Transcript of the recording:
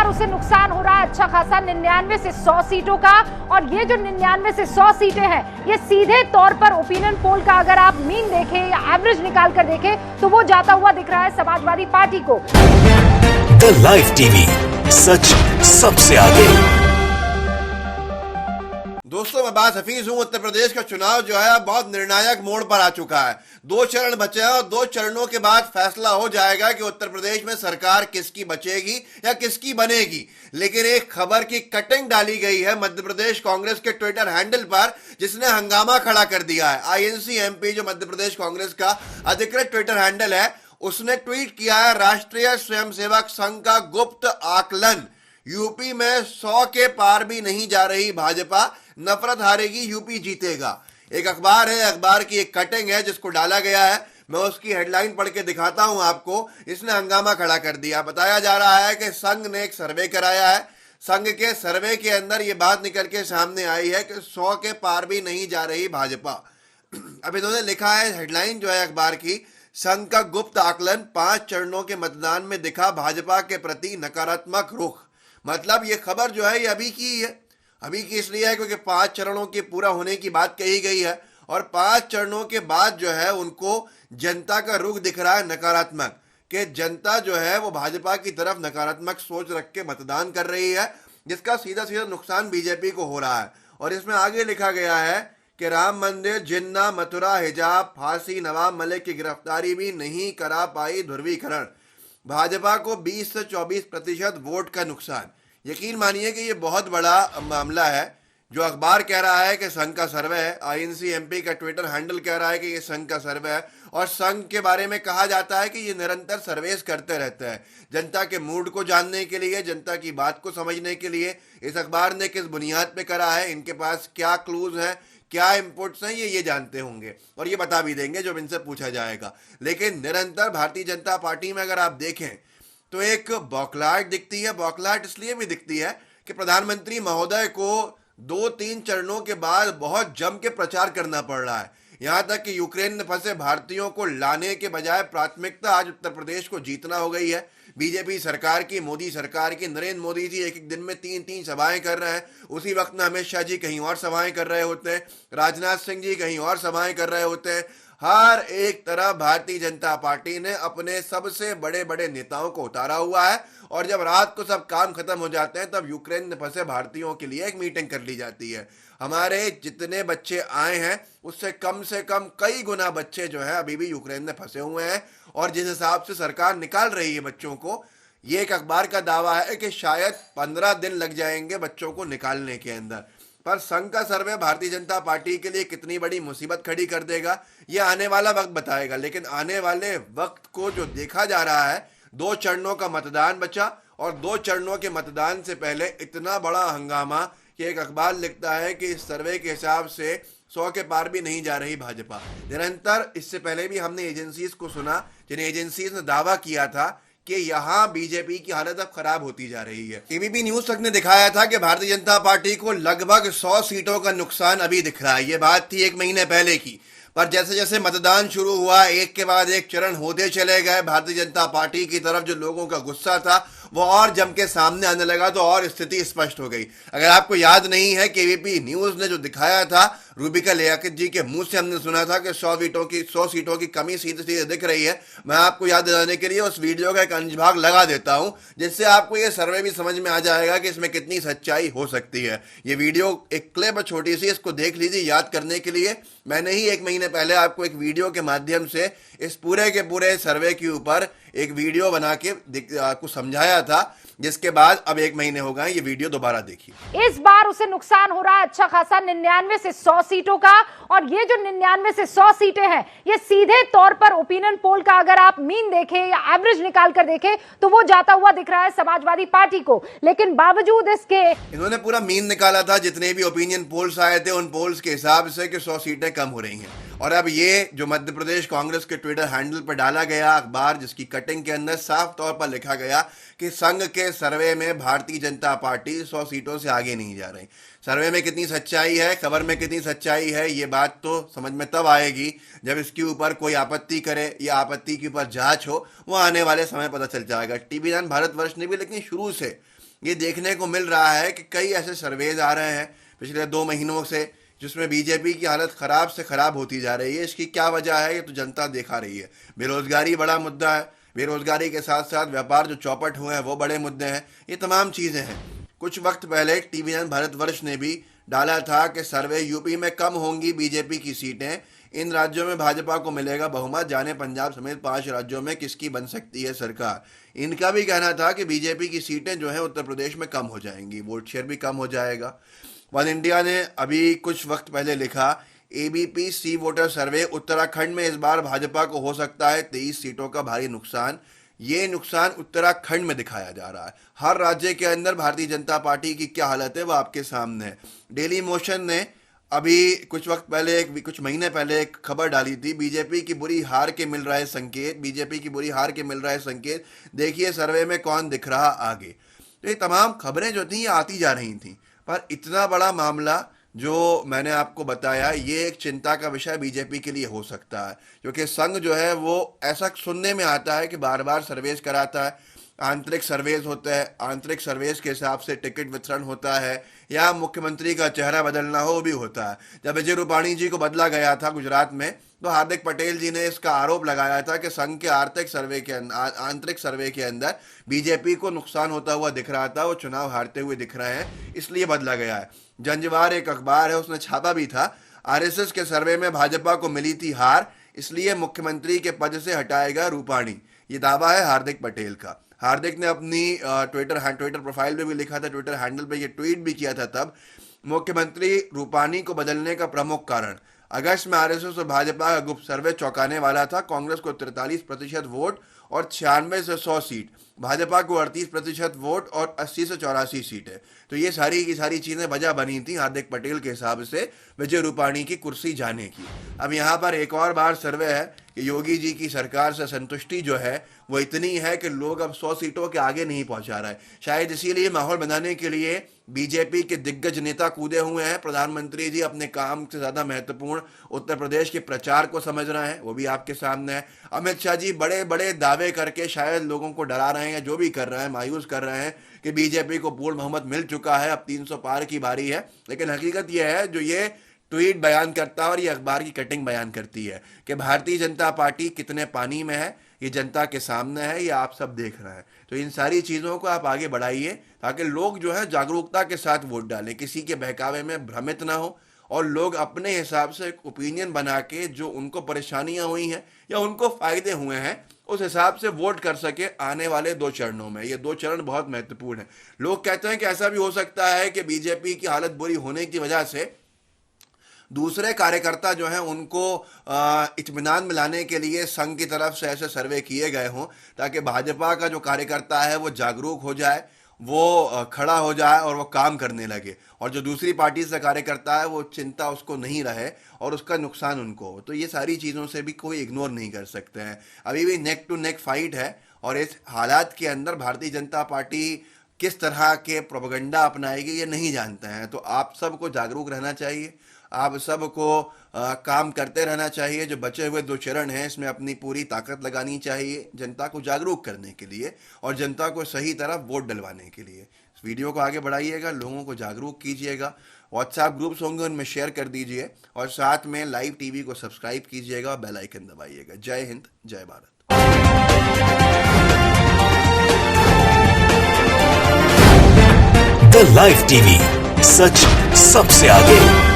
बार उसे नुकसान हो रहा है अच्छा खासा 99 से 100 सीटों का। और ये जो 99 से 100 सीटें हैं ये सीधे तौर पर ओपिनियन पोल का अगर आप मीन देखें या एवरेज निकाल कर देखें तो वो जाता हुआ दिख रहा है समाजवादी पार्टी को। द लाइव टीवी, सच सबसे आगे। दोस्तों, मैं बात हफीज हूं। उत्तर प्रदेश का चुनाव जो है बहुत निर्णायक मोड़ पर आ चुका है। 2 चरण बचे हैं और 2 चरणों के बाद फैसला हो जाएगा कि उत्तर प्रदेश में सरकार किसकी बचेगी या किसकी बनेगी। लेकिन एक खबर की कटिंग डाली गई है मध्य प्रदेश कांग्रेस के ट्विटर हैंडल पर, जिसने हंगामा खड़ा कर दिया है। INC MP जो मध्य प्रदेश कांग्रेस का अधिकृत ट्विटर हैंडल है, उसने ट्वीट किया है, राष्ट्रीय स्वयंसेवक संघ का गुप्त आकलन, यूपी में 100 के पार भी नहीं जा रही भाजपा, नफरत हारेगी यूपी जीतेगा। एक अखबार है, अखबार की एक कटिंग है जिसको डाला गया है। मैं उसकी हेडलाइन पढ़ के दिखाता हूं आपको। इसने हंगामा खड़ा कर दिया। बताया जा रहा है कि संघ ने एक सर्वे कराया है। संघ के सर्वे के अंदर यह बात निकल के सामने आई है कि 100 के पार भी नहीं जा रही भाजपा। अब इन्होंने लिखा है, हेडलाइन जो है अखबार की, संघ का गुप्त आकलन, 5 चरणों के मतदान में दिखा भाजपा के प्रति नकारात्मक रुख। मतलब ये खबर जो है ये अभी की है। अभी की इसलिए है क्योंकि 5 चरणों के पूरा होने की बात कही गई है और 5 चरणों के बाद जो है उनको जनता का रुख दिख रहा है नकारात्मक, कि जनता जो है वो भाजपा की तरफ नकारात्मक सोच रख के मतदान कर रही है, जिसका सीधा सीधा नुकसान बीजेपी को हो रहा है। और इसमें आगे लिखा गया है कि राम मंदिर, जिन्ना, मथुरा, हिजाब, फांसी, नवाब मलिक की गिरफ्तारी भी नहीं करा पाई ध्रुवीकरण, भाजपा को 20 से 24% वोट का नुकसान। यकीन मानिए कि ये बहुत बड़ा मामला है। जो अखबार कह रहा है कि संघ का सर्वे है, INC MP का ट्विटर हैंडल कह रहा है कि ये संघ का सर्वे है, और संघ के बारे में कहा जाता है कि ये निरंतर सर्वेस करते रहते हैं जनता के मूड को जानने के लिए, जनता की बात को समझने के लिए। इस अखबार ने किस बुनियाद पे करा है, इनके पास क्या क्लूज हैं, क्या इनपुट्स हैं, ये जानते होंगे और ये बता भी देंगे जब इनसे पूछा जाएगा। लेकिन निरंतर भारतीय जनता पार्टी में अगर आप देखें तो एक बौखलाहट दिखती है। बौखलाहट इसलिए भी दिखती है कि प्रधानमंत्री महोदय को 2-3 चरणों के बाद बहुत जम के प्रचार करना पड़ रहा है। यहां तक कि यूक्रेन में फंसे भारतीयों को लाने के बजाय प्राथमिकता आज उत्तर प्रदेश को जीतना हो गई है। बीजेपी सरकार की, मोदी सरकार की, नरेंद्र मोदी जी एक दिन में 3-3 सभाएं कर रहे हैं। उसी वक्त में अमित शाह जी कहीं और सभाएं कर रहे होते हैं, राजनाथ सिंह जी कहीं और सभाएं कर रहे होते हैं। हर एक तरफ भारतीय जनता पार्टी ने अपने सबसे बड़े बड़े नेताओं को उतारा हुआ है। और जब रात को सब काम खत्म हो जाते हैं तब यूक्रेन में फंसे भारतीयों के लिए एक मीटिंग कर ली जाती है। हमारे जितने बच्चे आए हैं उससे कम कई गुना बच्चे जो है अभी भी यूक्रेन में फंसे हुए हैं। और जिस हिसाब से सरकार निकाल रही है बच्चों को, ये एक अखबार का दावा है कि शायद 15 दिन लग जाएंगे बच्चों को निकालने के अंदर। पर संघ का सर्वे भारतीय जनता पार्टी के लिए कितनी बड़ी मुसीबत खड़ी कर देगा ये आने वाला वक्त बताएगा। लेकिन आने वाले वक्त को जो देखा जा रहा है, 2 चरणों का मतदान बचा और 2 चरणों के मतदान से पहले इतना बड़ा हंगामा कि एक अखबार लिखता है कि इस सर्वे के हिसाब से 100 के पार भी नहीं जा रही भाजपा। निरंतर इससे पहले भी हमने एजेंसीज को सुना, जिन एजेंसीज ने दावा किया था कि यहां बीजेपी की हालत अब खराब होती जा रही है। ABP न्यूज तक ने दिखाया था कि भारतीय जनता पार्टी को लगभग 100 सीटों का नुकसान अभी दिख रहा है। ये बात थी 1 महीने पहले की। पर जैसे जैसे मतदान शुरू हुआ, एक के बाद एक चरण होते चले गए, भारतीय जनता पार्टी की तरफ जो लोगों का गुस्सा था वो और जम के सामने आने लगा, तो और स्थिति स्पष्ट हो गई। अगर आपको याद नहीं है कि ABP न्यूज ने जो दिखाया था, रूबिका लियाकत जी के मुंह से हमने सुना था कि 100 सीटों की कमी सीधे सीधे दिख रही है। मैं आपको याद दिलाने के लिए उस वीडियो का एक अंश भाग लगा देता हूं, जिससे आपको ये सर्वे भी समझ में आ जाएगा कि इसमें कितनी सच्चाई हो सकती है। ये वीडियो एक क्लिप है छोटी सी, इसको देख लीजिए याद करने के लिए। मैंने ही 1 महीने पहले आपको एक वीडियो के माध्यम से इस पूरे के पूरे सर्वे के ऊपर एक वीडियो बना के आपको समझाया था, जिसके बाद अब 1 महीने हो गए। ये वीडियो दोबारा देखिए। इस बार उसे नुकसान हो रहा है अच्छा खासा 99 से 100 सीटों का। और ये जो 99 से 100 सीटें हैं ये सीधे तौर पर ओपिनियन पोल का अगर आप मीन देखें या एवरेज निकाल कर देखें तो वो जाता हुआ दिख रहा है समाजवादी पार्टी को। लेकिन बावजूद इसके इन्होंने पूरा मीन निकाला था, जितने भी ओपिनियन पोल्स आए थे उन पोल्स के हिसाब से कि 100 सीटें कम हो रही हैं। और अब ये जो मध्य प्रदेश कांग्रेस के ट्विटर हैंडल पर डाला गया अखबार, जिसकी कटिंग के अंदर साफ तौर पर लिखा गया कि संघ के सर्वे में भारतीय जनता पार्टी 100 सीटों से आगे नहीं जा रही। सर्वे में कितनी सच्चाई है, खबर में कितनी सच्चाई है, ये बात तो समझ में तब आएगी जब इसके ऊपर कोई आपत्ति करे या आपत्ति के ऊपर जांच हो, वो आने वाले समय पता चल जाएगा। टीवी9 भारतवर्ष ने भी लेकिन शुरू से ये देखने को मिल रहा है कि कई ऐसे सर्वेज आ रहे हैं पिछले 2 महीनों से जिसमें बीजेपी की हालत खराब से खराब होती जा रही है। इसकी क्या वजह है ये तो जनता देखा रही है। बेरोजगारी बड़ा मुद्दा है, बेरोजगारी के साथ साथ व्यापार जो चौपट हुए हैं वो बड़े मुद्दे हैं। ये तमाम चीज़ें हैं। कुछ वक्त पहले टीवी9 भारतवर्ष ने भी डाला था कि सर्वे यूपी में कम होंगी बीजेपी की सीटें, इन राज्यों में भाजपा को मिलेगा बहुमत, जाने पंजाब समेत 5 राज्यों में किसकी बन सकती है सरकार। इनका भी कहना था कि बीजेपी की सीटें जो हैं उत्तर प्रदेश में कम हो जाएंगी, वोट शेयर भी कम हो जाएगा। वन इंडिया ने अभी कुछ वक्त पहले लिखा, एबीपी सी वोटर सर्वे, उत्तराखंड में इस बार भाजपा को हो सकता है 23 सीटों का भारी नुकसान। ये नुकसान उत्तराखंड में दिखाया जा रहा है। हर राज्य के अंदर भारतीय जनता पार्टी की क्या हालत है वो आपके सामने है। डेली मोशन ने अभी कुछ वक्त पहले कुछ महीने पहले एक खबर डाली थी, बीजेपी की बुरी हार के मिल रहे संकेत, बीजेपी की बुरी हार के मिल रहे संकेत, देखिए सर्वे में कौन दिख रहा आगे। तो ये तमाम खबरें जो थी ये आती जा रही थी, पर इतना बड़ा मामला जो मैंने आपको बताया ये एक चिंता का विषय बीजेपी के लिए हो सकता है, क्योंकि संघ जो है वो ऐसा सुनने में आता है कि बार बार सर्वेज कराता है, आंतरिक सर्वेज होता है, आंतरिक सर्वेज के हिसाब से टिकट वितरण होता है या मुख्यमंत्री का चेहरा बदलना हो भी होता है। जब विजय रूपाणी जी को बदला गया था गुजरात में तो हार्दिक पटेल जी ने इसका आरोप लगाया था कि संघ के आंतरिक सर्वे के अंदर बीजेपी को नुकसान होता हुआ दिख रहा था, वो चुनाव हारते हुए दिख रहे हैं, इसलिए बदला गया है। जंजवार एक अखबार है, उसने छापा भी था, आरएसएस के सर्वे में भाजपा को मिली थी हार, इसलिए मुख्यमंत्री के पद से हटाएगा रूपाणी। ये दावा है हार्दिक पटेल का। हार्दिक ने अपनी ट्विटर प्रोफाइल पे भी लिखा था, ट्विटर हैंडल पे ये ट्वीट भी किया था तब, मुख्यमंत्री रूपाणी को बदलने का प्रमुख कारण, अगस्त में आरएसएस और भाजपा का गुप्त सर्वे चौंकाने वाला था। कांग्रेस को 43% वोट और 96 से 100 सीट, भाजपा को 38% वोट और 80 से 84 सीटें। तो ये सारी की सारी चीज़ें वजह बनी थी हार्दिक पटेल के हिसाब से विजय रूपाणी की कुर्सी जाने की। अब यहाँ पर एक और बार सर्वे है कि योगी जी की सरकार से संतुष्टि जो है वो इतनी है कि लोग अब 100 सीटों के आगे नहीं पहुँचा रहे। शायद इसीलिए माहौल बनाने के लिए बीजेपी के दिग्गज नेता कूदे हुए हैं। प्रधानमंत्री जी अपने काम से ज़्यादा महत्वपूर्ण उत्तर प्रदेश के प्रचार को समझ रहे हैं, वो भी आपके सामने है। अमित शाह जी बड़े बड़े दावे करके शायद लोगों को डरा रहे हैं या जो भी कर रहे हैं, मायूस कर रहे हैं कि बीजेपी को पूर्ण बहुमत मिल चुका है, अब 300 पार की बारी है। लेकिन हकीकत यह है जो ये ट्वीट बयान करता है और ये अखबार की कटिंग बयान करती है कि भारतीय जनता पार्टी कितने पानी में है, ये जनता के सामने है, ये आप सब देख रहे हैं। तो इन सारी चीज़ों को आप आगे बढ़ाइए ताकि लोग जो है जागरूकता के साथ वोट डालें, किसी के बहकावे में भ्रमित ना हो और लोग अपने हिसाब से एक ओपिनियन बना के जो उनको परेशानियां हुई हैं या उनको फायदे हुए हैं उस हिसाब से वोट कर सके आने वाले 2 चरणों में। ये 2 चरण बहुत महत्वपूर्ण है। लोग कहते हैं कि ऐसा भी हो सकता है कि बीजेपी की हालत बुरी होने की वजह से दूसरे कार्यकर्ता जो हैं उनको इत्मीनान मिलाने के लिए संघ की तरफ से ऐसे सर्वे किए गए हों ताकि भाजपा का जो कार्यकर्ता है वो जागरूक हो जाए, वो खड़ा हो जाए और वो काम करने लगे, और जो दूसरी पार्टी से कार्यकर्ता है वो चिंता उसको नहीं रहे और उसका नुकसान उनको हो। तो ये सारी चीज़ों से भी कोई इग्नोर नहीं कर सकते हैं। अभी भी नेक टू नेक फाइट है और इस हालात के अंदर भारतीय जनता पार्टी किस तरह के प्रोपेगेंडा अपनाएगी ये नहीं जानते हैं। तो आप सबको जागरूक रहना चाहिए, आप सबको काम करते रहना चाहिए। जो बचे हुए 2 चरण हैं इसमें अपनी पूरी ताकत लगानी चाहिए जनता को जागरूक करने के लिए और जनता को सही तरफ वोट डलवाने के लिए। इस वीडियो को आगे बढ़ाइएगा, लोगों को जागरूक कीजिएगा, व्हाट्सएप ग्रुप्स होंगे उनमें शेयर कर दीजिए और साथ में लाइव टीवी को सब्सक्राइब कीजिएगा और बेल आइकन दबाइएगा। जय हिंद, जय भारत। द लाइव टीवी, सच सबसे आगे।